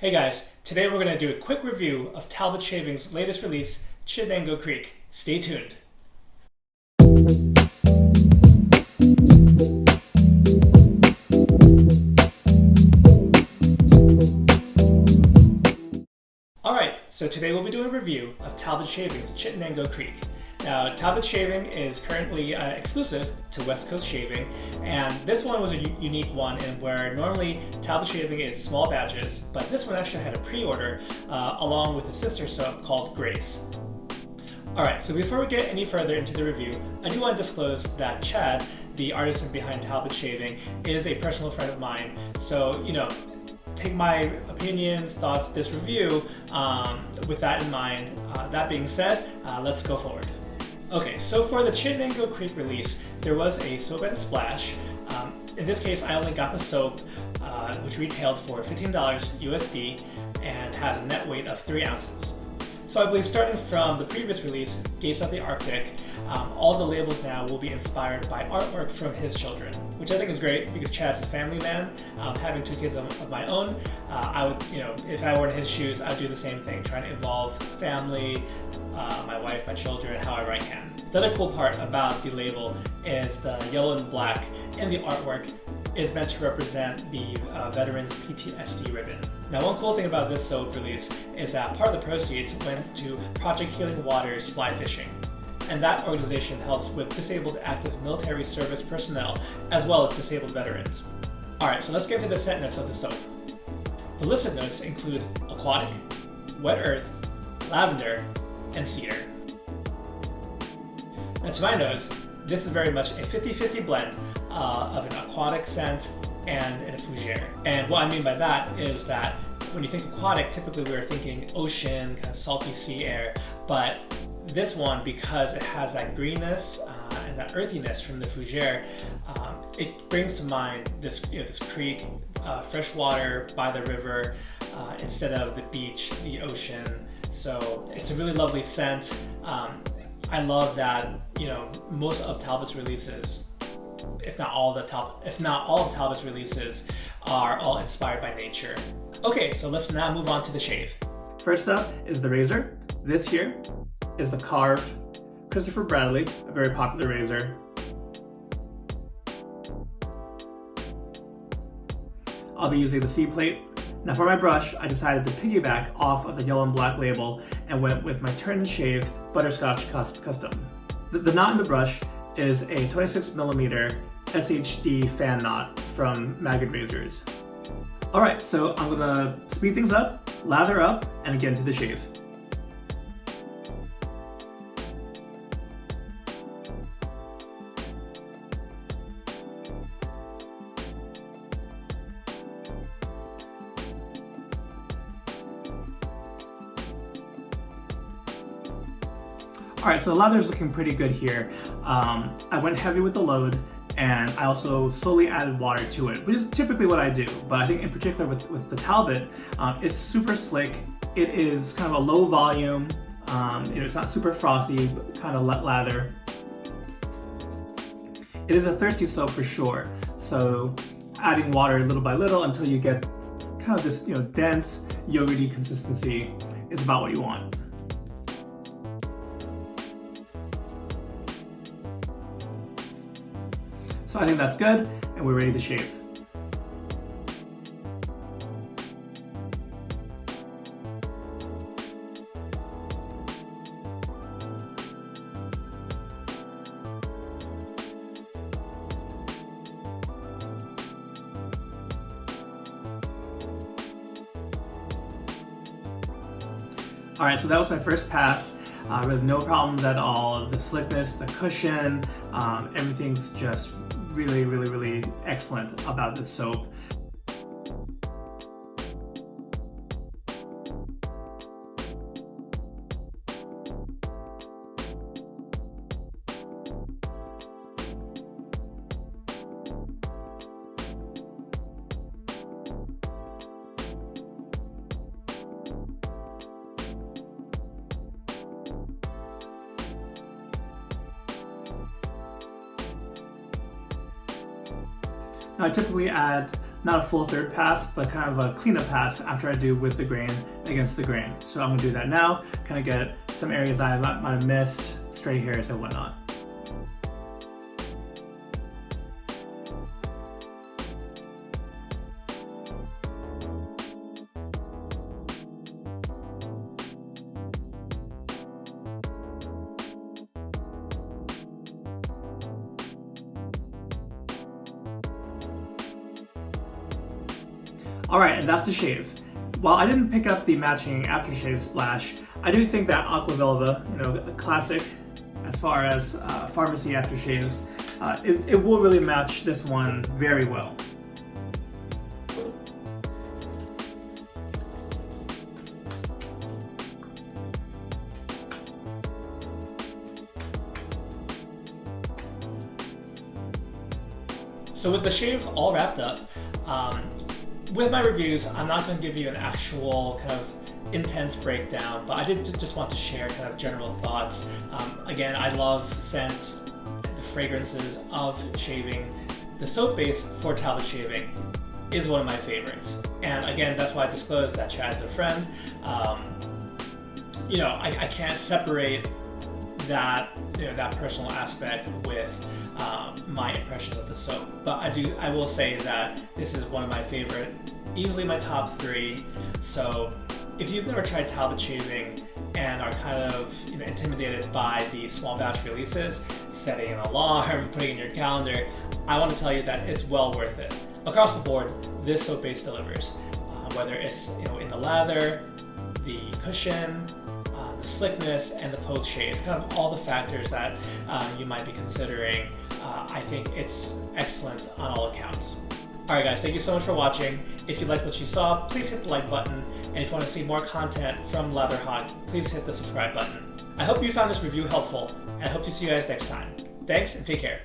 Hey guys, today we're going to do a quick review of Talbot Shaving's latest release, Chittenango Creek. Stay tuned. Alright, so today we'll be doing a review of Talbot Shaving's Chittenango Creek. Now, Talbot Shaving is currently exclusive to West Coast Shaving, and this one was a unique one in where normally Talbot Shaving is small batches, but this one actually had a pre-order along with a sister soap called Grace. Alright, so before we get any further into the review, I do want to disclose that Chad, the artisan behind Talbot Shaving, is a personal friend of mine, so, take my opinions, thoughts, this review with that in mind. That being said, let's go forward. Okay, so for the Chittenango Creek release, there was a soap and splash. In this case, I only got the soap, which retailed for $15 USD and has a net weight of 3 ounces. So I believe starting from the previous release, Gates of the Arctic, all the labels now will be inspired by artwork from his children, which I think is great because Chad's a family man. Having 2 kids of my own, I would, if I were in his shoes, I'd do the same thing, trying to involve family, my wife, my children, however I can. The other cool part about the label is the yellow and black in the artwork is meant to represent the veterans PTSD ribbon. Now, one cool thing about this soap release is that part of the proceeds went to Project Healing Waters Fly Fishing, and that organization helps with disabled active military service personnel as well as disabled veterans. Alright, so let's get to the scent notes of the soap. The listed notes include aquatic, wet earth, lavender, and cedar. Now, to my nose, this is very much a 50-50 blend of an aquatic scent and a fougere. And what I mean by that is that when you think aquatic, typically we're thinking ocean, kind of salty sea air, but this one, because it has that greenness and that earthiness from the fougere, it brings to mind this, this creek, fresh water by the river instead of the beach, the ocean. So it's a really lovely scent. I love that, most of Talbot's releases, if not all of Talbot's releases, are all inspired by nature. Okay, so let's now move on to the shave. First up is the razor. This here is the Carve Christopher Bradley, a very popular razor. I'll be using the C plate. Now for my brush, I decided to piggyback off of the yellow and black label and went with my Turn and Shave Butterscotch Custom. The knot in the brush is a 26mm SHD fan knot from Maggot Razors. Alright, so I'm gonna speed things up, lather up, and get into the shave. Alright, so the lather is looking pretty good here. I went heavy with the load, and I also slowly added water to it, which is typically what I do. But I think in particular with the Talbot, it's super slick. It is kind of a low volume. It's not super frothy, but kind of lather. It is a thirsty soap for sure. So adding water little by little until you get kind of this dense, yogurty consistency is about what you want. So I think that's good, and we're ready to shave. Alright, so that was my first pass. Really no problems at all. The slickness, the cushion, everything's just really excellent about this soap. Now I typically add not a full third pass, but kind of a cleanup pass after I do with the grain against the grain. So I'm gonna do that now, kind of get some areas I might have missed, stray hairs and whatnot. Alright, and that's the shave. While I didn't pick up the matching aftershave splash, I do think that Aqua Velva, a classic as far as pharmacy aftershaves, it will really match this one very well. So with the shave all wrapped up, with my reviews, I'm not going to give you an actual kind of intense breakdown, but I did just want to share kind of general thoughts. Again, I love scents, the fragrances of shaving. The soap base for Talbot Shaving is one of my favorites. And again, that's why I disclosed that Chad's a friend. I can't separate that personal aspect with my impressions of the soap, but I will say that this is one of my favorite, easily my top 3. So if you've never tried Talbot Shaving and are kind of intimidated by the small batch releases, setting an alarm, putting in your calendar, I want to tell you that it's well worth it. Across the board, this soap base delivers, whether it's in the lather, the cushion, the slickness, and the post shave, kind of all the factors that you might be considering. I think it's excellent on all accounts. Alright guys, thank you so much for watching. If you liked what you saw, please hit the like button, and if you want to see more content from Latherhog, please hit the subscribe button. I hope you found this review helpful, and I hope to see you guys next time. Thanks, and take care.